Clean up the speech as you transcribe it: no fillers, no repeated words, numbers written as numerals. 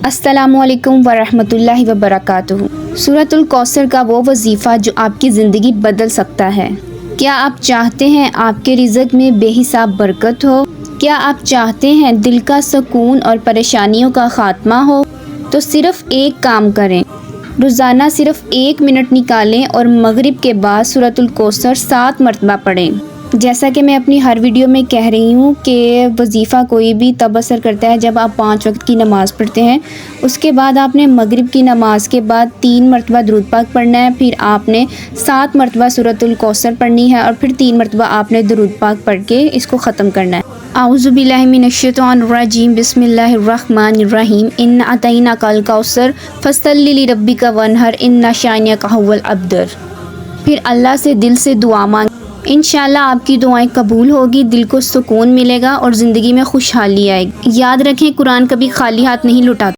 السلام علیکم ورحمۃ اللہ وبرکاتہ۔ سورۃ الکوثر کا وہ وظیفہ جو آپ کی زندگی بدل سکتا ہے۔ کیا آپ چاہتے ہیں آپ کے رزق میں بے حساب برکت ہو؟ کیا آپ چاہتے ہیں دل کا سکون اور پریشانیوں کا خاتمہ ہو؟ تو صرف ایک کام کریں، روزانہ صرف 1 منٹ نکالیں اور مغرب کے بعد سورۃ الکوثر 7 مرتبہ پڑھیں۔ جیسا کہ میں اپنی ہر ویڈیو میں کہہ رہی ہوں کہ وظیفہ کوئی بھی تب اثر کرتا ہے جب آپ 5 وقت کی نماز پڑھتے ہیں۔ اس کے بعد آپ نے مغرب کی نماز کے بعد 3 مرتبہ درود پاک پڑھنا ہے، پھر آپ نے 7 مرتبہ سورۃ الکوثر پڑھنی ہے اور پھر 3 مرتبہ آپ نے درود پاک پڑھ کے اس کو ختم کرنا ہے۔ اعوذ باللہ من الشیطان الرجیم، بسم اللہ الرحمن الرحیم۔ ان اعطیناک الکوثر فصلی لربک وانحر ان شانئک ھو الابتر۔ پھر اللہ سے دل سے دعا مانگ، انشاءاللہ آپ کی دعائیں قبول ہوگی، دل کو سکون ملے گا اور زندگی میں خوشحالی آئے گی۔ یاد رکھیں، قرآن کبھی خالی ہاتھ نہیں لوٹاتا۔